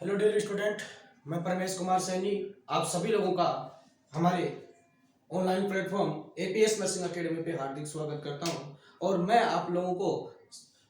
Hello dear student, मैं परमेश कुमार सैनी आप सभी लोगों का हमारे online platform APS nursing academy पे हार्दिक स्वागत करता हूं। और मैं आप लोगों को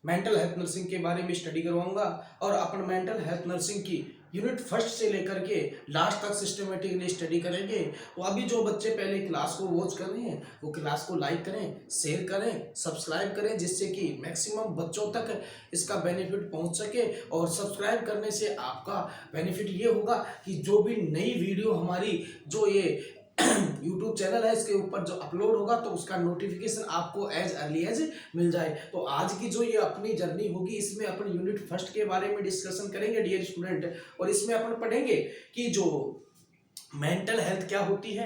मेंटल हेल्थ नर्सिंग के बारे में स्टडी करवाऊंगा और अपन मेंटल हेल्थ नर्सिंग की यूनिट फर्स्ट से लेकर के लास्ट तक सिस्टमेटिकली स्टडी करेंगे। तो अभी जो बच्चे पहले क्लास को वॉच कर रहे हैं वो क्लास को लाइक करें, शेयर करें, सब्सक्राइब करें, जिससे कि मैक्सिमम बच्चों तक इसका बेनिफिट पहुंच सके। और सब्सक्राइब करने से आपका बेनिफिट ये होगा कि जो भी नई वीडियो हमारी जो ये यूट्यूब चैनल है इसके ऊपर जो अपलोड होगा तो उसका नोटिफिकेशन आपको एज अर्ली एज मिल जाए। तो आज की जो ये अपनी जर्नी होगी इसमें अपन यूनिट फर्स्ट के बारे में डिस्कशन करेंगे डियर स्टूडेंट। और इसमें अपन पढ़ेंगे कि जो मेंटल हेल्थ क्या होती है,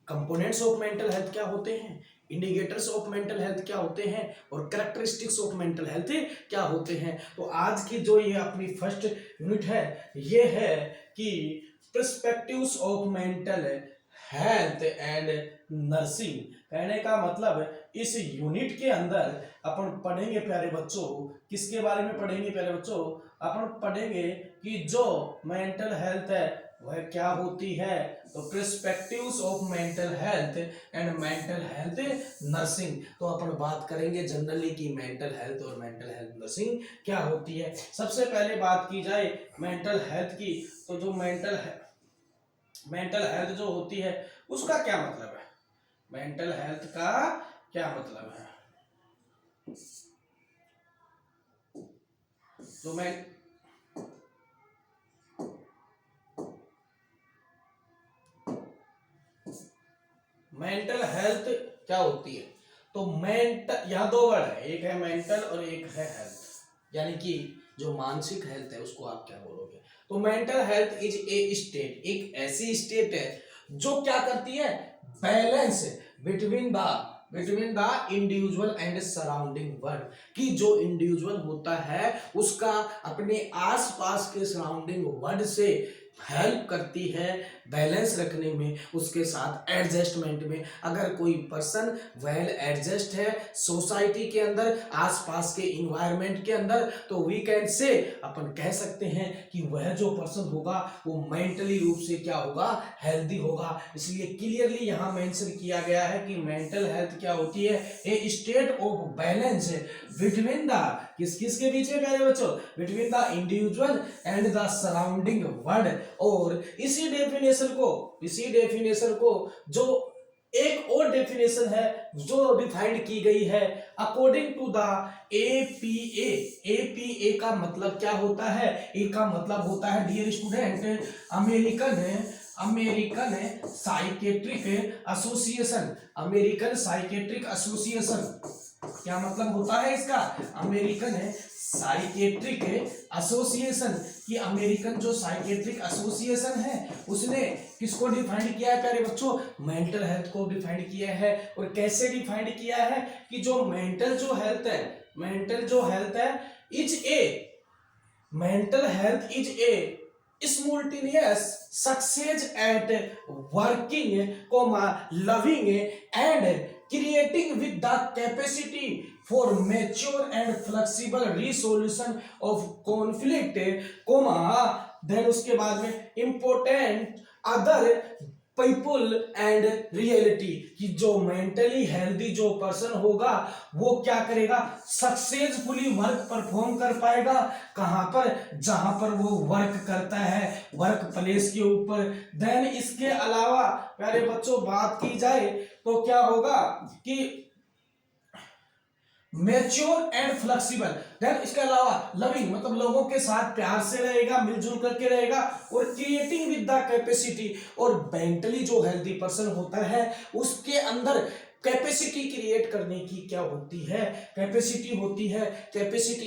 कंपोनेंट्स ऑफ मेंटल हेल्थ क्या होते हैं, इंडिकेटर्स ऑफ मेंटल हेल्थ क्या होते हैं और कैरेक्टरिस्टिक्स ऑफ मेंटल हेल्थ क्या होते हैं। तो आज की जो ये अपनी फर्स्ट यूनिट है ये है कि perspectives of mental health and nursing. कहने का मतलब इस यूनिट के अंदर अपन पढ़ेंगे प्यारे बच्चों, किसके बारे में पढ़ेंगे प्यारे बच्चों, अपन पढ़ेंगे कि जो मेंटल हेल्थ है वह क्या होती है। तो perspectives of mental health and mental health nursing. तो अपन बात करेंगे जनरली कि मेंटल हेल्थ और मेंटल हेल्थ नर्सिंग क्या होती है। सबसे पहले बात की जाए मेंटल हेल्थ की, तो जो मेंटल हेल्थ जो होती है उसका क्या मतलब है, मेंटल हेल्थ का क्या मतलब है। तो मेंटल हेल्थ क्या होती है। तो यहाँ दो वर्ड है, एक है मेंटल और एक है हेल्थ, यानी कि जो मानसिक हेल्थ है उसको आप क्या बोलोगे। तो mental health is a state, एक ऐसी स्टेट है जो क्या करती है, balance between the individual and surrounding world. कि जो इंडिविजुअल होता है उसका अपने आसपास के सराउंडिंग वर्ल्ड से हेल्प करती है बैलेंस रखने में, उसके साथ एडजस्टमेंट में। अगर कोई पर्सन वेल एडजस्ट है सोसाइटी के अंदर, आसपास के इन्वायरमेंट के अंदर, तो वी कैन से अपन कह सकते हैं कि वह जो पर्सन होगा वो मेंटली रूप से क्या होगा, हेल्दी होगा। इसलिए क्लियरली यहाँ मेंशन किया गया है कि मेंटल हेल्थ क्या होती है, a state of balance between the किस के बीच में प्यारे बच्चों, between the individual and the surrounding world. और इसी डेफिनेशन को जो एक और डेफिनेशन है जो डिफाइंड की गई है according to the APA. APA का मतलब क्या होता है, ए का मतलब होता है dear student American psychiatric Association. American psychiatric Association क्या मतलब होता है इसका, अमेरिकन साइकेट्रिक एसोसिएशन। कि अमेरिकन जो साइकेट्रिक एसोसिएशन है उसने किसको डिफाइन किया है प्यारे बच्चों, मेंटल हेल्थ को डिफाइन किया है। और कैसे डिफाइन किया है कि जो मेंटल जो हेल्थ है mental health is a simultaneous success at working, loving and creating with the capacity for mature and flexible resolution of conflict, then उसके बाद में important other people and reality. कि जो मेंटली हेल्दी जो person होगा वो क्या करेगा, सक्सेसफुली वर्क परफॉर्म कर पाएगा। कहां पर, जहां पर वो वर्क करता है वर्क प्लेस के ऊपर। देन इसके अलावा प्यारे बच्चों बात की जाए तो क्या होगा कि मैच्योर एंड फ्लेक्सिबल। देन इसके अलावा लविंग मतलब लोगों के साथ प्यार से रहेगा, मिलजुल करके रहेगा। और क्रिएटिंग विद द कैपेसिटी, और मेंटली जो हेल्दी पर्सन होता है उसके अंदर कैपेसिटी क्रिएट करने की क्या होती है, कैपेसिटी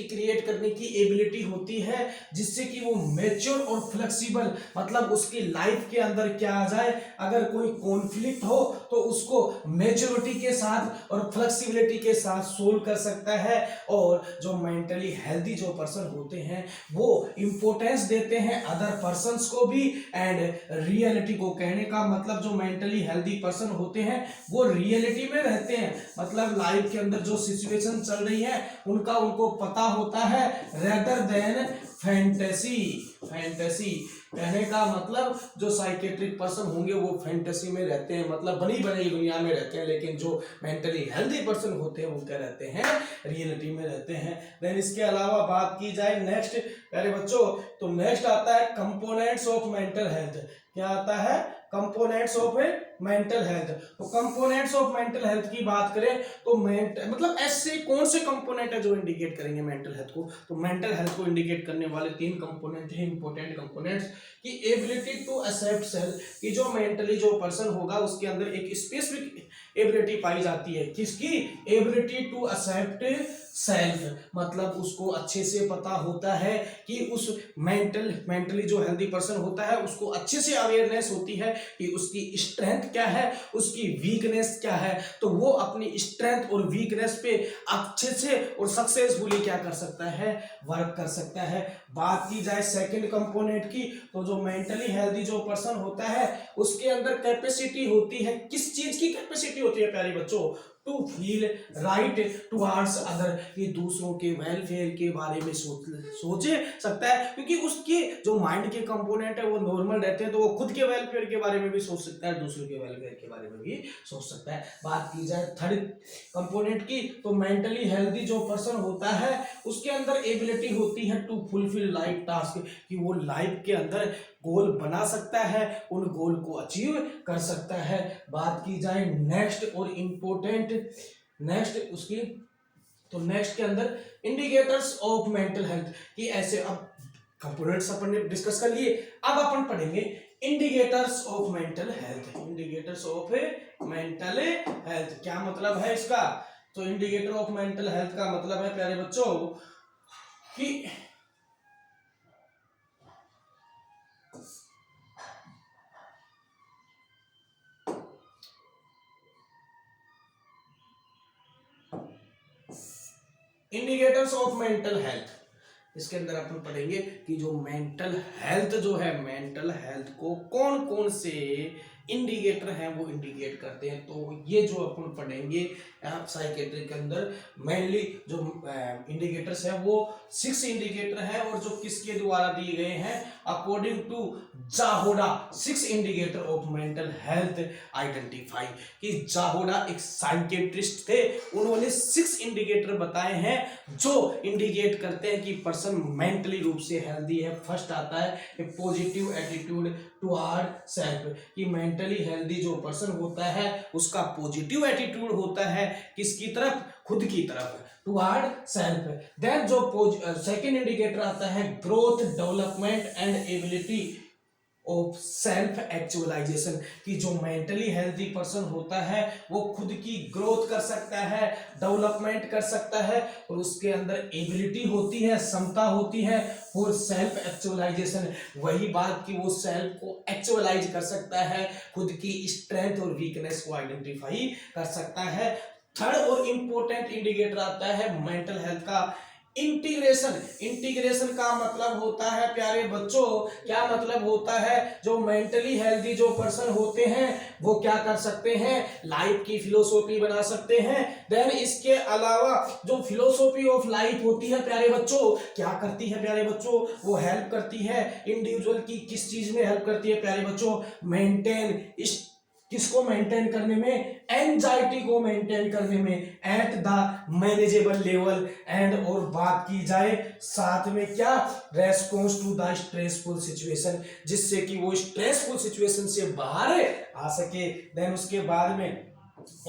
क्रिएट करने की एबिलिटी होती है, जिससे कि वो मैच्योर और फ्लेक्सिबल मतलब उसकी लाइफ के अंदर क्या आ जाए, अगर कोई कॉन्फ्लिक्ट हो तो उसको मैच्योरिटी के साथ और फ्लेक्सिबिलिटी के साथ सोल्व कर सकता है। और जो मेंटली हेल्दी जो पर्सन होते हैं वो इंपॉर्टेंस देते हैं अदर पर्संस को भी एंड रियलिटी को। कहने का मतलब जो मेंटली हेल्दी पर्सन होते हैं वो रियलिटी में रहते हैं, मतलब लाइफ के अंदर जो सिचुएशन चल रही है उनका उनको पता होता है, रेदर देन फैंटेसी। फैंटेसी कहने का मतलब जो साइकेट्रिक पर्सन होंगे वो फैंटेसी में रहते हैं, मतलब बनी बनाई दुनिया में रहते हैं, लेकिन जो मेंटली हेल्दी पर्सन होते हैं वो क्या रहते हैं, रियलिटी में रहते हैं। देन इसके अलावा बात की जाए नेक्स्ट प्यारे बच्चों, तो नेक्स्ट आता है कंपोनेंट्स ऑफ मेंटल हेल्थ। क्या आता है, कंपोनेंट्स ऑफ मेंटल हेल्थ। तो कंपोनेंट्स ऑफ मेंटल हेल्थ की बात करें तो मतलब ऐसे कौन से कंपोनेंट है जो इंडिकेट करेंगे मेंटल हेल्थ को, तो मेंटल हेल्थ को इंडिकेट करने वाले 3 कंपोनेंट हैं, इंपॉर्टेंट कंपोनेंट्स, कि एबिलिटी टू एक्सेप्ट सेल्फ, कि जो मेंटली जो पर्सन होगा उसके अंदर एक स्पेसिफिक एबिलिटी पाई जाती है, किसकी, एबिलिटी टू एक्सेप्ट सेल्फ, मतलब उसको अच्छे से पता होता है कि उस मेंटली जो हेल्दी पर्सन होता है उसको अच्छे से अवेयरनेस होती है कि उसकी स्ट्रेंथ क्या है, उसकी वीकनेस क्या है, तो वो अपनी स्ट्रेंथ और वीकनेस पे अच्छे से और सक्सेसफुली क्या कर सकता है, वर्क कर सकता है। बात की जाए सेकंड कंपोनेंट की, तो जो मेंटली हेल्दी जो पर्सन होता है उसके अंदर कैपेसिटी होती है, किस चीज की कैपेसिटी होती है प्यारे बच्चों, to feel right towards other, ये दूसरों के वेलफेयर के बारे में सोचे सकता है, क्योंकि उसके जो माइंड के कंपोनेंट है वो नॉर्मल रहते हैं, तो वो खुद के वेलफेयर के बारे में भी सोच सकता है, दूसरों के वेलफेयर के बारे में भी सोच सकता है। बात की जाए थर्ड कंपोनेंट की, तो मेंटली हेल्दी जो पर्सन होता है उसके अंदर एबिलिटी होती है टू फुलफिल लाइफ टास्क, कि वो लाइफ के अंदर गोल बना सकता है, उन गोल को अचीव कर सकता है। बात की जाए नेक्स्ट और इम्पोर्टेंट नेक्स्ट उसकी, तो नेक्स्ट के अंदर इंडिकेटर्स ऑफ मेंटल हेल्थ, कि ऐसे अब कंपोनेंट्स अपन ने डिस्कस कर लिए, अब अपन पढ़ेंगे indicators of mental health. Indicators of mental health क्या मतलब है इसका, तो इंडिकेटर ऑफ मेंटल हेल्थ का मतलब है प्यारे बच्चों कि इंडिकेटर्स ऑफ मेंटल हेल्थ, इसके अंदर अपन पढ़ेंगे कि जो मेंटल हेल्थ जो है, मेंटल हेल्थ को कौन कौन से इंडिकेटर हैं वो इंडिकेट करते हैं। तो ये जो अपन पढ़ेंगे साइकेट्री के अंदर मेनली जो इंडिकेटर्स हैं वो 6 इंडिकेटर हैं, और जो किसके द्वारा दिए गए हैं, according to Jahoda 6 indicator of mental health identify, कि जाहोडा एक साइकेट्रिस्ट थे, उन्होंने 6 इंडिकेटर बताए हैं जो इंडिकेट करते हैं कि पर्सन मेंटली रूप से हेल्दी है। फर्स्ट आता है पॉजिटिव एटीट्यूड टुवर्ड सेल्फ, कि मेंटली हेल्दी जो पर्सन होता है उसका पॉजिटिव एटीट्यूड होता है किसकी तरफ, खुद की तरफ, टुवर्ड सेल्फ। देन जो सेकंड इंडिकेटर आता है growth development and ability of self actualization, कि जो मेंटली हेल्दी पर्सन होता है वो खुद की ग्रोथ कर सकता है, डेवलपमेंट कर सकता है, और उसके अंदर एबिलिटी होती है, क्षमता होती है फॉर सेल्फ एक्चुअलाइजेशन, वही बात कि वो सेल्फ को एक्चुअलाइज कर सकता है, खुद की स्ट्रेंथ और वीकनेस को आइडेंटिफाई कर सकता है। थर्ड और इंपॉर्टेंट इंडिकेटर आता है मेंटल हेल्थ का इंटीग्रेशन। इंटीग्रेशन का मतलब होता है प्यारे बच्चों, क्या मतलब होता है, जो मेंटली हेल्दी जो पर्सन होते हैं वो क्या कर सकते हैं, लाइफ की फिलोसॉफी बना सकते हैं। देन इसके अलावा जो फिलोसॉफी ऑफ लाइफ होती है प्यारे बच्चों, क्या करती है प्यारे बच्चों, वो हेल्प करती है इंडिविजुअल की, किस चीज में हेल्प करती है प्यारे बच्चों, मेंटेन, किसको मेंटेन करने में, एंजाइटी को मेंटेन करने में at the manageable level, and और बात की जाए साथ में क्या, response to the stressful situation, जिससे कि वो स्ट्रेसफुल सिचुएशन से बाहर आ सके। देन उसके बाद में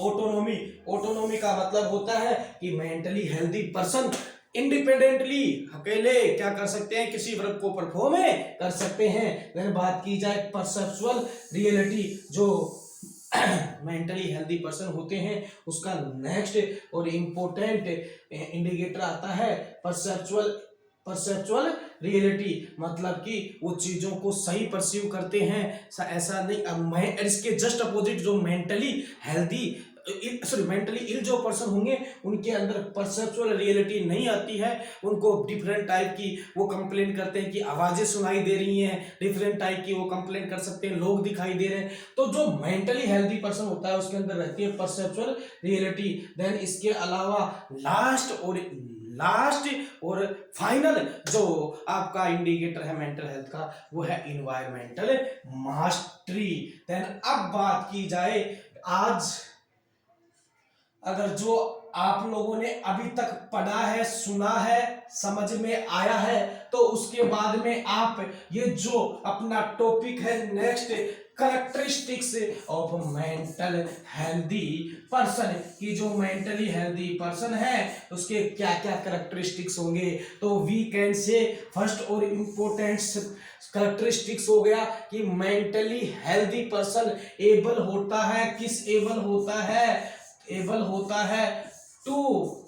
ऑटोनॉमी। ऑटोनॉमी का मतलब होता है कि मेंटली हेल्दी पर्सन इंडिपेंडेंटली, अकेले क्या कर सकते हैं, किसी वर्क को परफॉर्म कर सकते हैं। देन बात की जाए परसेप्चुअल रियलिटी, जो मेंटली हेल्दी पर्सन होते हैं उसका नेक्स्ट और इम्पोर्टेंट इंडिकेटर आता है परसेप्चुअल रियलिटी, मतलब कि वो चीजों को सही परसीव करते हैं, ऐसा नहीं। अब मैं इसके जस्ट अपोजिट जो mentally healthy sorry mentally ill जो पर्सन होंगे उनके अंदर परसेप्चुअल रियलिटी नहीं आती है, उनको डिफरेंट टाइप की वो कंप्लेन करते हैं कि आवाजें सुनाई दे रही हैं, डिफरेंट टाइप की वो कंप्लेन कर सकते हैं, लोग दिखाई दे रहे हैं। तो जो मेंटली हेल्दी पर्सन होता है उसके अंदर रहती है परसेप्चुअल रियलिटी। देन इसके अलावा लास्ट और फाइनल जो आपका इंडिकेटर है मेंटल हेल्थ का वो है इन्वायरमेंटल मास्टरी। देन अब बात की जाए, आज अगर जो आप लोगों ने अभी तक पढ़ा है, सुना है, समझ में आया है, तो उसके बाद में आप ये जो अपना टॉपिक है next, characteristics of mental healthy person, की जो मेंटली हेल्दी पर्सन है उसके क्या क्या करेक्टरिस्टिक्स होंगे, तो वी कैन से फर्स्ट और इम्पोर्टेंट करेक्टरिस्टिक्स हो गया कि मेंटली हेल्दी पर्सन एबल होता है, किस एबल होता है, एबल होता है टू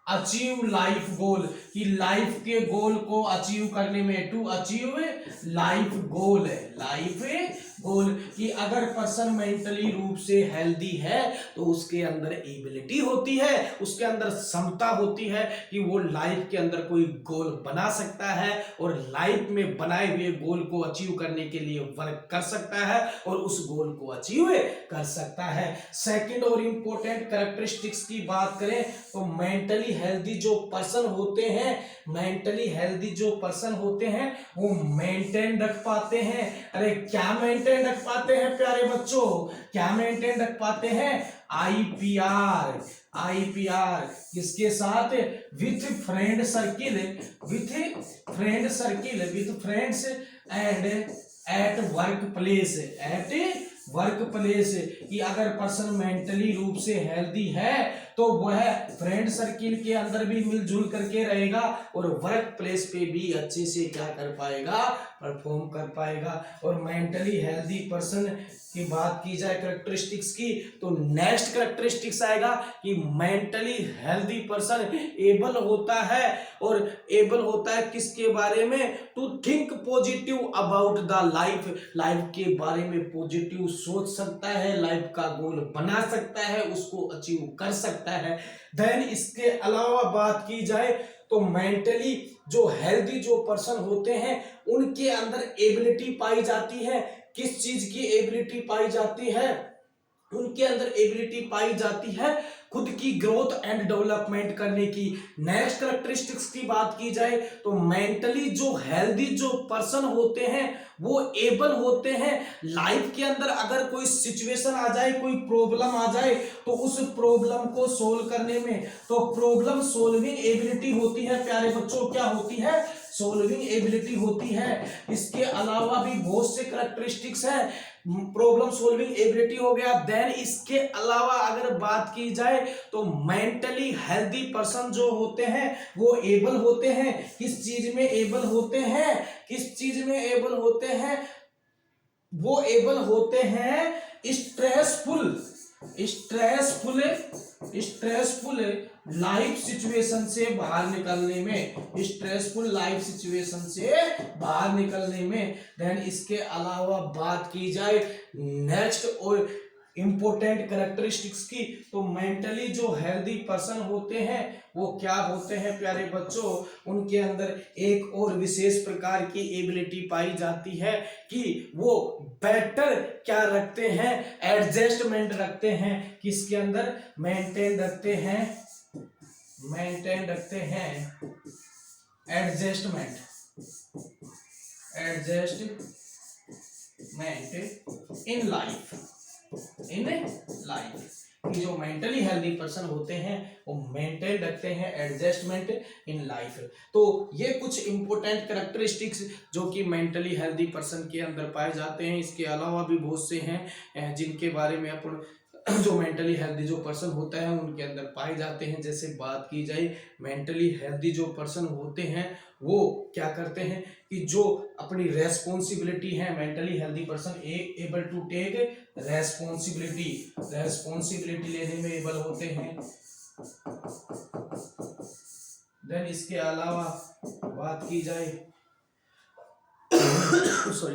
अचीव लाइफ गोल, कि लाइफ के गोल को अचीव करने में, टू अचीव लाइफ गोल है, लाइफ गोल, कि अगर पर्सन मेंटली रूप से हेल्दी है तो उसके अंदर एबिलिटी होती है, उसके अंदर क्षमता होती है कि वो लाइफ के अंदर कोई गोल बना सकता है और लाइफ में बनाए हुए गोल को अचीव करने के लिए वर्क कर सकता है और उस गोल को अचीव कर सकता है। सेकंड और इंपॉर्टेंट कैरेक्टरिस्टिक्स की बात करें तो मेंटली हेल्दी जो पर्सन होते हैं, मेंटली हेल्दी जो पर्सन होते हैं वो मेंटेन रख पाते हैं। अरे क्या मेंटेन रख पाते हैं प्यारे बच्चों, क्या मेंटेन रख पाते हैं? आईपीआर, आईपीआर किसके साथ? With friend circle, with friend circle, with friends and at work place, at work place, कि अगर पर्सन मेंटली रूप से हेल्दी है तो वह फ्रेंड सर्किल के अंदर भी मिलजुल करके रहेगा और वर्क प्लेस पे भी अच्छे से क्या कर पाएगा, परफॉर्म कर पाएगा। और मेंटली हेल्दी पर्सन की बात की जाए कैरेक्टरिस्टिक्स की, तो नेक्स्ट कैरेक्टरिस्टिक्स आएगा कि मेंटली हेल्दी पर्सन एबल होता है, और एबल होता है किसके बारे में? To think positive about the life, life के बारे में पॉजिटिव सोच सकता है, लाइफ का गोल बना सकता है, उसको अचीव कर सकता है। देन इसके अलावा बात की जाए तो मेंटली जो हेल्दी जो पर्सन होते हैं उनके अंदर एबिलिटी पाई जाती है, किस चीज की एबिलिटी पाई जाती है? उनके अंदर एबिलिटी पाई जाती है खुद की ग्रोथ एंड डेवलपमेंट करने की। नेक्स्ट कैरेक्टरिस्टिक्स की बात की जाए तो मेंटली जो हेल्दी जो पर्सन होते हैं वो एबल होते हैं लाइफ के अंदर अगर कोई सिचुएशन आ जाए, कोई प्रॉब्लम आ जाए तो उस प्रॉब्लम को सोल्व करने में, तो प्रॉब्लम सोल्विंग एबिलिटी होती है प्यारे बच्चों, क्या होती है? सोल्विंग एबिलिटी होती है। इसके अलावा भी बहुत से कैरेक्टरिस्टिक्स हैं, प्रॉब्लम सोल्विंग एबिलिटी हो गया। देन इसके अलावा अगर बात की जाए तो मेंटली हेल्दी पर्सन जो होते हैं वो एबल होते हैं, किस चीज में एबल होते हैं? किस चीज में एबल होते हैं? वो एबल होते हैं stressful, stressful, stressful life situation से बाहर निकलने में, स्ट्रेसफुल लाइफ सिचुएशन से बाहर निकलने में। देन इसके अलावा बात की जाए नेक्स्ट और इंपॉर्टेंट कैरेक्टरिस्टिक्स की, तो मेंटली जो हेल्दी पर्सन होते हैं वो क्या होते हैं प्यारे बच्चों? उनके अंदर एक और विशेष प्रकार की एबिलिटी पाई जाती है कि वो बेटर क्या रखते हैं? एडजस्टमेंट रखते हैं, किसके अंदर? मेंटेन रखते हैं, मेंटेन रखते हैं adjustment, adjustment in life, in life. कि जो मेंटली हेल्दी पर्सन होते हैं वो मेंटेन रखते हैं एडजस्टमेंट इन लाइफ। तो ये कुछ इंपॉर्टेंट कैरेक्टरिस्टिक्स जो कि मेंटली हेल्दी पर्सन के अंदर पाए जाते हैं। इसके अलावा भी बहुत से हैं जिनके बारे में अपन जो मेंटली हेल्दी जो पर्सन होता है उनके अंदर पाए जाते हैं। जैसे बात की जाए मेंटली हेल्दी जो पर्सन होते हैं वो क्या करते हैं कि जो अपनी रेस्पॉन्सिबिलिटी है, mentally healthy person able to take responsibility, responsibility लेने में एबल होते हैं। देन इसके अलावा बात की जाए सॉरी,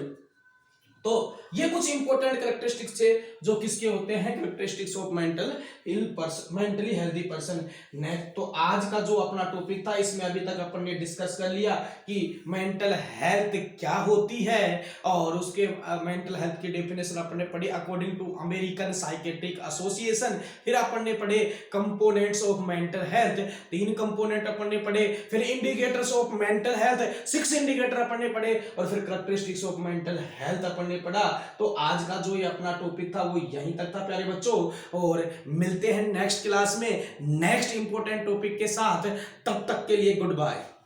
तो ये कुछ इंपॉर्टेंट कैरेक्टरिस्टिक्स थे जो किसके होते हैं, characteristics of mentally healthy person. Next, तो आज का जो अपना टॉपिक था इसमें अभी तक अपन ने डिस्कस कर लिया कि मेंटल हेल्थ क्या होती है, और उसके मेंटल हेल्थ की डेफिनेशन अपन ने पढ़ी according to American psychiatric association. फिर अपन ने पढ़े components of mental health, 3 component अपन ने पढ़े। फिर indicators of mental health, 6 indicator अपन ने पढ़े। और फिर कैरेक्टरिस्टिक्स ऑफ मेंटल हेल्थ अपन ने पढ़ा। तो आज का जो ये अपना टॉपिक था वो यहीं तक था प्यारे बच्चों, और मिलते हैं नेक्स्ट क्लास में नेक्स्ट इंपॉर्टेंट टॉपिक के साथ। तब तक के लिए गुड बाय।